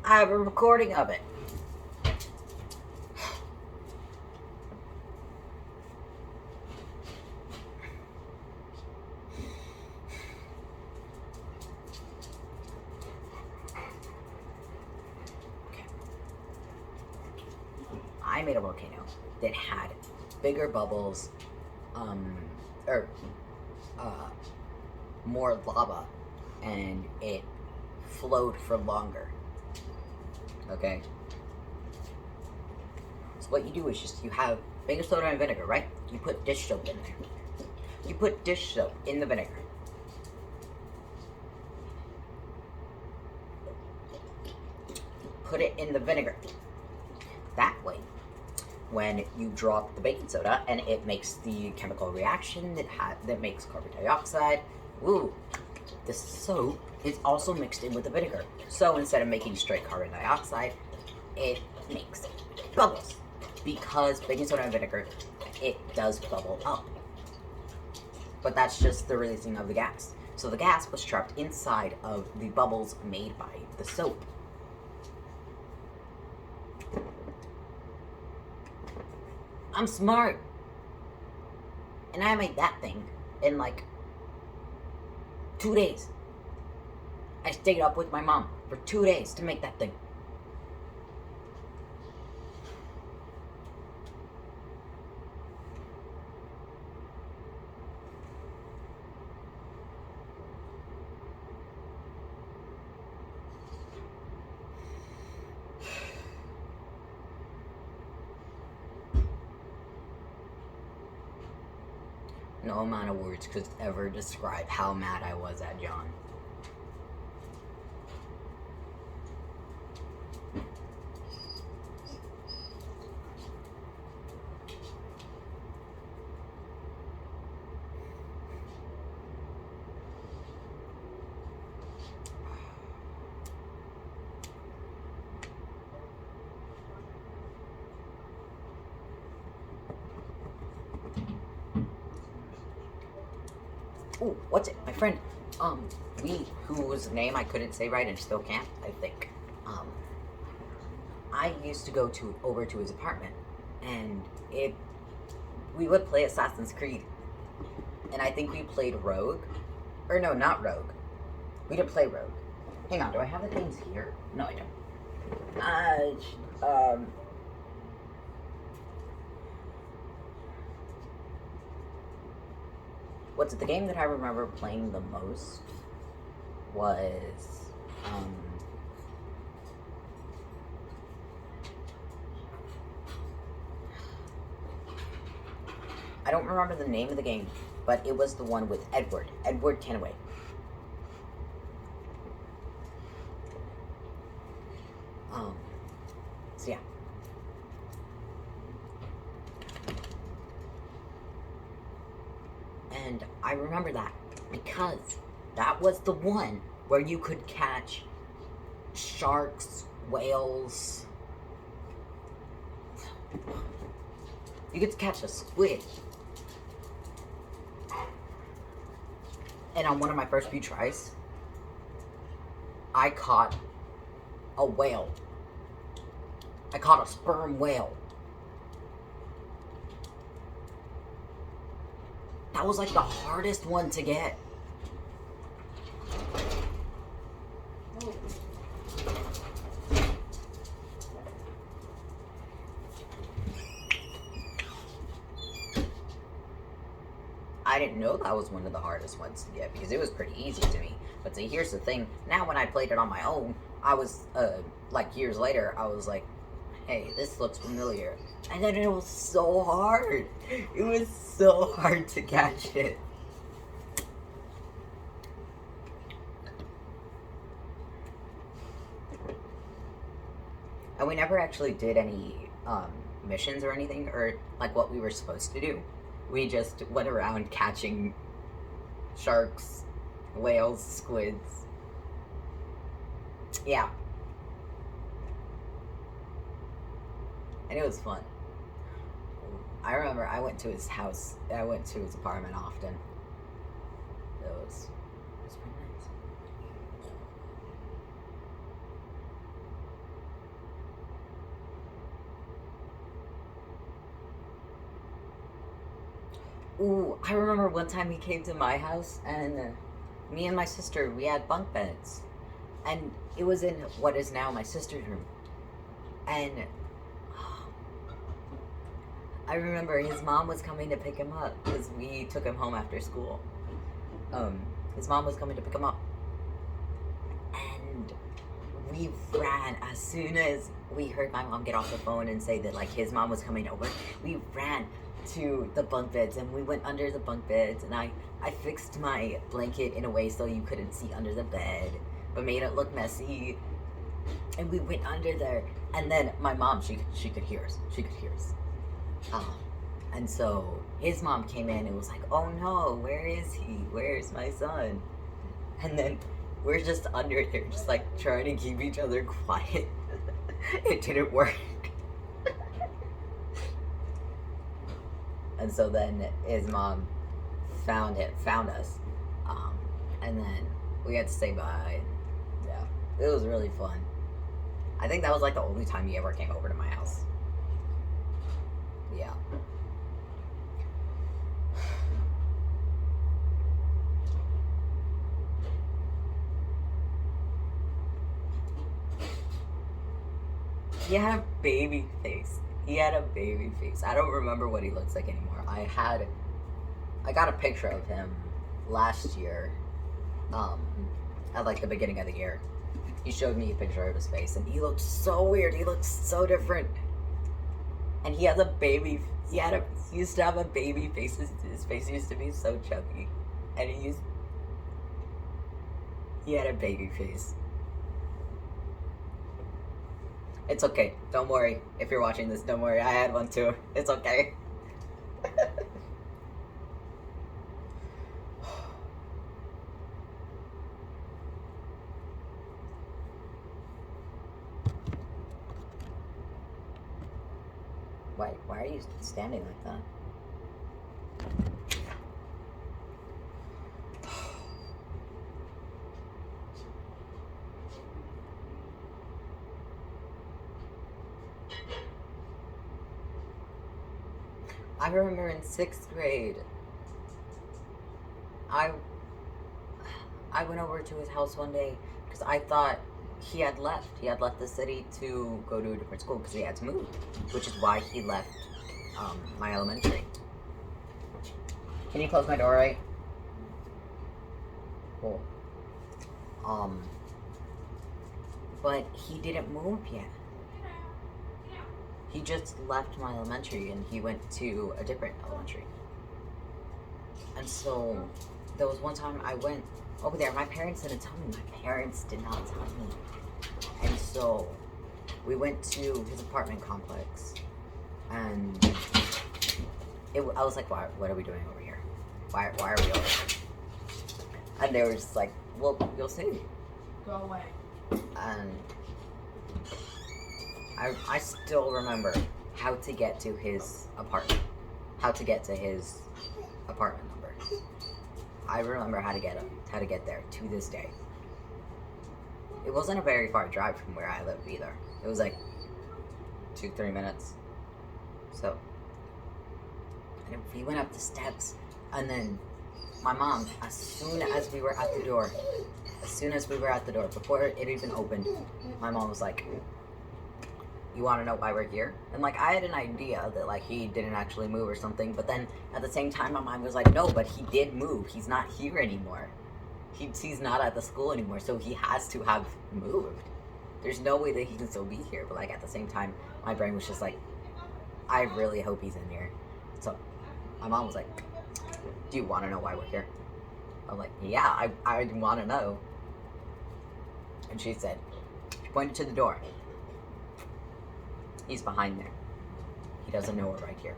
I made a volcano that had bigger bubbles, more lava, and it flowed for longer. Okay? what you do is just, you have baking soda and vinegar, right? You put dish soap in there. You put dish soap in the vinegar. Put it in the vinegar. That way, when you drop the baking soda and it makes the chemical reaction that makes carbon dioxide, ooh, the soap is also mixed in with the vinegar. So instead of making straight carbon dioxide, it makes bubbles. Because baking soda and vinegar, it does bubble up. But that's just the releasing of the gas. So the gas was trapped inside of the bubbles made by the soap. I'm smart. And I made that thing in like 2 days. I stayed up with my mom for 2 days to make that thing. No amount of words could ever describe how mad I was at John. Ooh, what's it? My friend, whose name I couldn't say right and still can't, I think. I used to go over to his apartment, and we would play Assassin's Creed. And I think we played Rogue. Or no, not Rogue. We didn't play Rogue. Hang on, do I have the things here? No, I don't. What's the game that I remember playing the most was, I don't remember the name of the game, but it was the one with Edward Kenway. So yeah. And I remember that because that was the one where you could catch sharks, whales. You could catch a squid. And on one of my first few tries, I caught a whale. I caught a sperm whale. That was like the hardest one to get. I didn't know that was one of the hardest ones to get because it was pretty easy to me. But see, here's the thing. Now when I played it on my own, I was, like years later, I was like, hey, this looks familiar. And then it was so hard. It was so hard to catch it. And we never actually did any missions or anything, or like what we were supposed to do. We just went around catching sharks, whales, squids. Yeah. And it was fun. I remember I went to his house. I went to his apartment often. It was pretty nice. Ooh, I remember one time he came to my house and me and my sister, we had bunk beds. And it was in what is now my sister's room. And I remember his mom was coming to pick him up because we took him home after school. His mom was coming to pick him up. And we we ran as soon as we heard my mom get off the phone and say that, like, his mom was coming over. We ran to the bunk beds, and we went under the bunk beds, and I fixed my blanket in a way so you couldn't see under the bed, but made it look messy. And we went under there, and then my mom, she could hear us. She could hear us. And so his mom came in and was like, "Oh no, where is he? Where's my son?" And then we're just under there, just like trying to keep each other quiet. It didn't work. And so then his mom found us, and then we had to say bye. Yeah, it was really fun. I think that was like the only time he ever came over to my house. Yeah. He had a baby face. He had a baby face. I don't remember what he looks like anymore. I got a picture of him last year, at like the beginning of the year. He showed me a picture of his face, and he looked so weird. He looked so different. And he has a baby. He used to have a baby face. His face used to be so chubby, and he had a baby face. It's okay. Don't worry. If you're watching this, don't worry. I had one too. It's okay. Why are you standing like that? I remember in 6th grade, I went over to his house one day because I thought he had left. He had left the city to go to a different school because he had to move, which is why he left my elementary. Can you close my door, right? Cool. But he didn't move yet. He just left my elementary and he went to a different elementary. And so there was one time I went over there. My parents didn't tell me. My parents did not tell me. And so we went to his apartment complex. And I was like, what are we doing over here? Why are we over here? And they were just like, well, you'll see. Go away. And I still remember how to get to his apartment. How to get to his apartment number. I remember how to get there to this day. It wasn't a very far drive from where I lived either. It was like 2-3 minutes. So, and we went up the steps, and then my mom, as soon as we were at the door, before it even opened, my mom was like, "You want to know why we're here?" And like, I had an idea that like he didn't actually move or something, but then at the same time my mind was like, no, but he did move. He's not here anymore. He's not at the school anymore, so he has to have moved. There's no way that he can still be here. But like at the same time, my brain was just like, I really hope he's in here. So my mom was like, "Do you want to know why we're here?" I'm like, "Yeah, I want to know." And she said, she pointed to the door. "He's behind there. He doesn't know we're right here."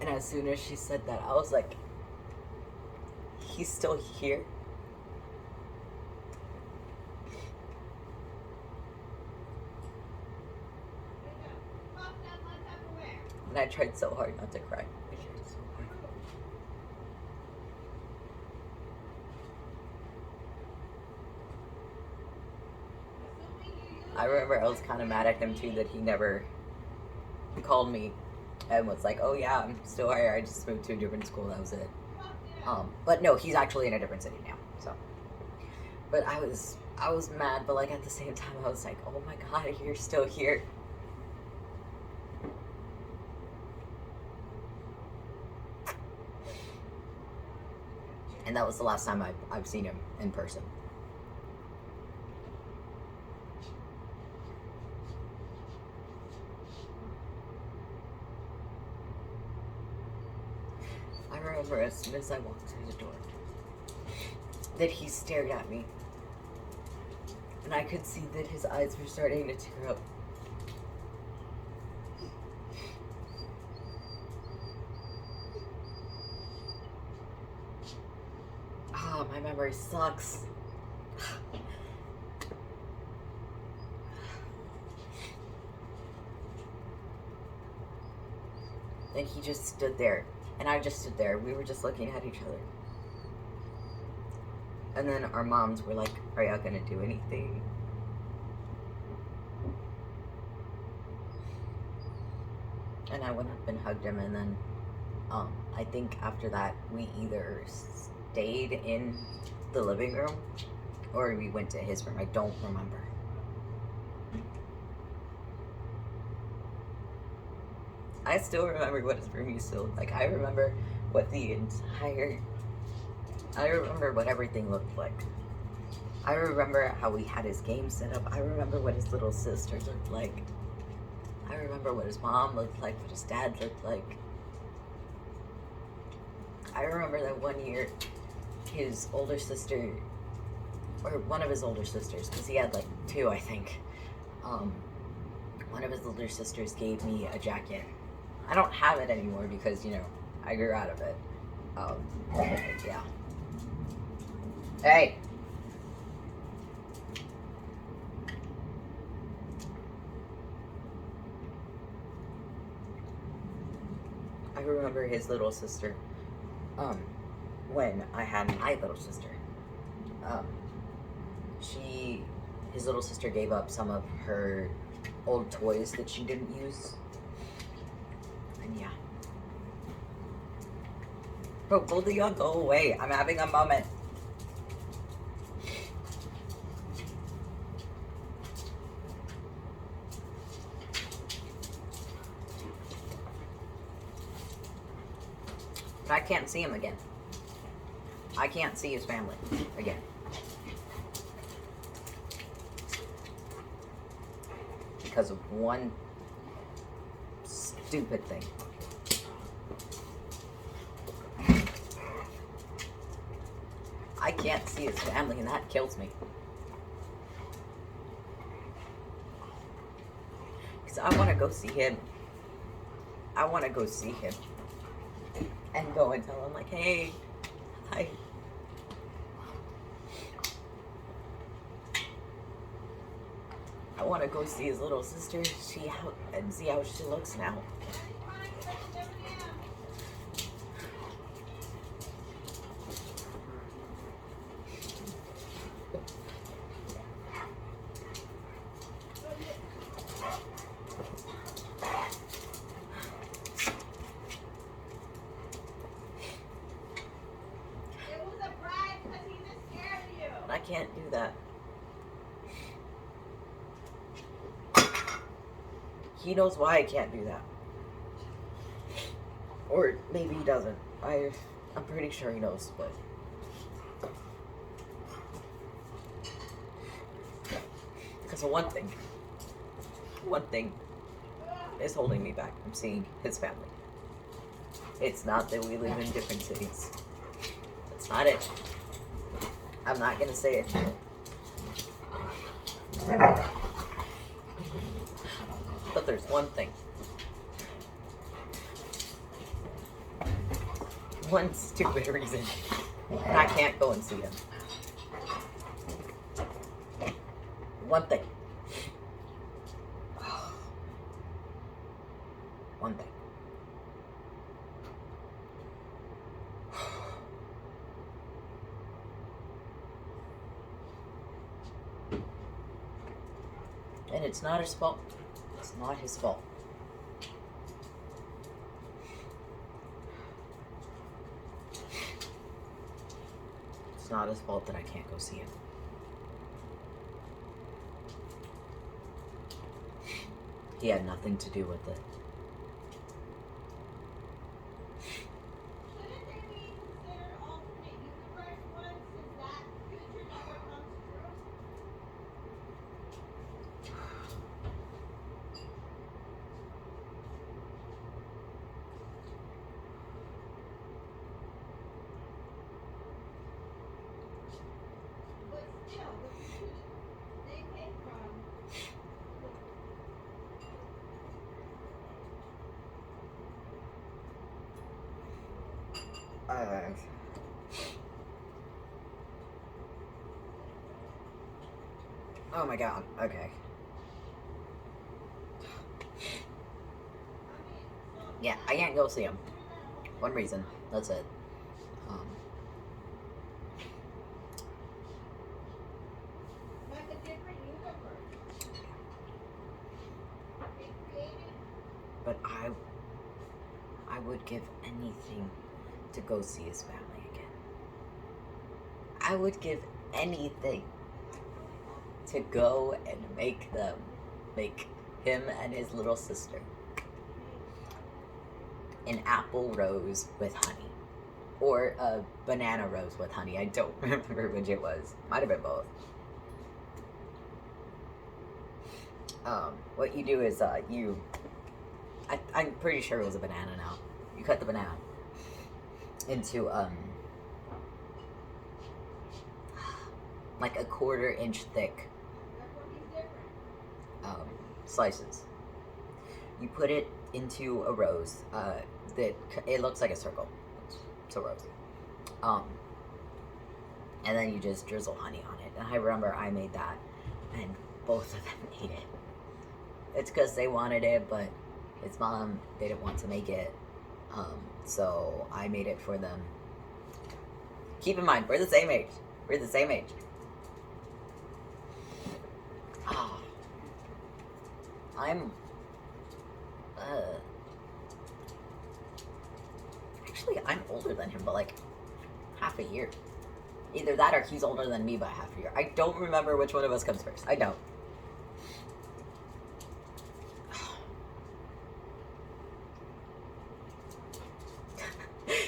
And as soon as she said that, I was like, he's still here? And I tried so hard not to cry. I tried so hard. I remember I was kind of mad at him too that he never called me and was like, "Oh yeah, I'm still here. I just moved to a different school. That was it." But no, he's actually in a different city now. So, but I was mad, but like at the same time, I was like, "Oh my God, you're still here." And that was the last time I've seen him in person. I remember as soon as I walked through the door that he stared at me. And I could see that his eyes were starting to tear up. Ah, my memory sucks. And he just stood there. And I just stood there. We were just looking at each other. And then our moms were like, are y'all gonna do anything? And I went up and hugged him, and then I think after that we either stayed in the living room or we went to his room. I don't remember. I still remember what his room used to look like. I remember what I remember what everything looked like. I remember how we had his game set up. I remember what his little sister looked like. I remember what his mom looked like, what his dad looked like. I remember that one year, his older sister, or one of his older sisters, because he had like two, I think. One of his older sisters gave me a jacket. I don't have it anymore because, you know, I grew out of it. Yeah. Hey! I remember his little sister, when I had my little sister. His little sister gave up some of her old toys that she didn't use. And yeah. Bro, both of y'all go away. I'm having a moment. But I can't see him again. I can't see his family again. Because of one stupid thing. I can't see his family, and that kills me. Because I want to go see him. I want to go see him. And go and tell him, like, hey, hi. I want to go see his little sister, and see how she looks now. I can't do that. He knows why I can't do that. Or maybe he doesn't. I'm pretty sure he knows, but... Because of one thing is holding me back from seeing his family. It's not that we live in different cities. That's not it. I'm not gonna say it. But there's one thing. One stupid reason I can't go and see him. One thing. One thing. And it's not his fault. It's not his fault. It's not his fault that I can't go see him. He had nothing to do with it. Oh my god, okay. Yeah, I can't go see him. One reason, that's it. But I would give anything to go see his family again. I would give anything to go and make him and his little sister an apple rose with honey. Or a banana rose with honey. I don't remember which it was. Might have been both. What you do is, I'm pretty sure it was a banana now. You cut the banana into, like a 1/4 inch thick, slices. You put it into a rose, that, it looks like a circle. It's a rose. And then you just drizzle honey on it. And I remember I made that, and both of them ate it. It's because they wanted it, but his mom didn't want to make it, so I made it for them. Keep in mind, we're the same age. We're the same age. Oh. Actually, I'm older than him, but like half a year. Either that or he's older than me by half a year. I don't remember which one of us comes first. I don't.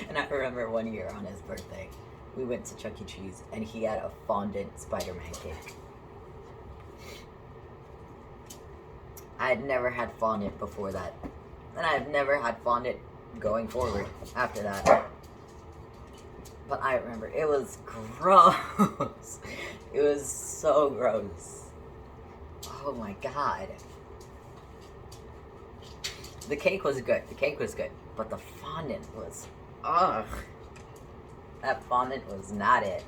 And I remember one year on his birthday, we went to Chuck E. Cheese and he had a fondant Spider-Man cake. I had never had fondant before that. And I've never had fondant going forward after that. But I remember it was gross. It was so gross. Oh my god. The cake was good. The cake was good. But the fondant was... Ugh. That fondant was not it.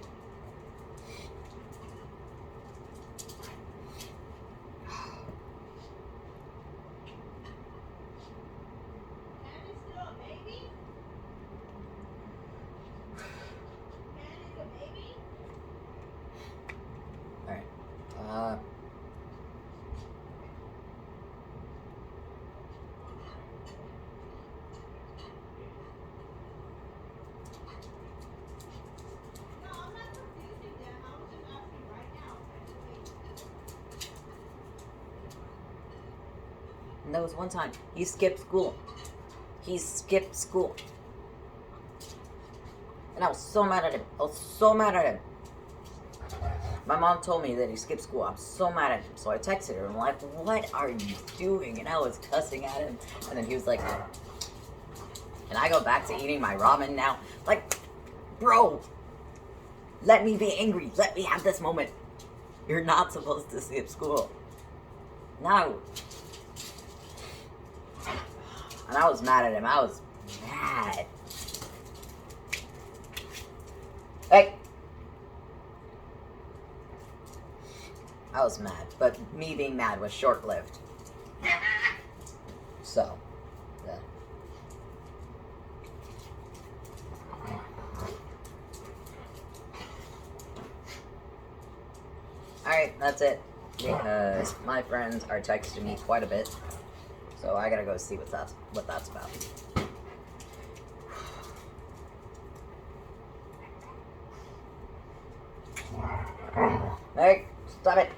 Alright. And there was one time, he skipped school. He skipped school. And I was so mad at him. I was so mad at him. My mom told me that he skipped school. I'm so mad at him. So I texted her. I'm like, what are you doing? And I was cussing at him. And then he was like, can I go back to eating my ramen now? Like, bro, let me be angry. Let me have this moment. You're not supposed to skip school. No. And I was mad at him. I was mad. Hey. I was mad, but me being mad was short-lived. So, yeah. Alright, that's it. Because my friends are texting me quite a bit. So I gotta go see what that's about. Hey, stop it.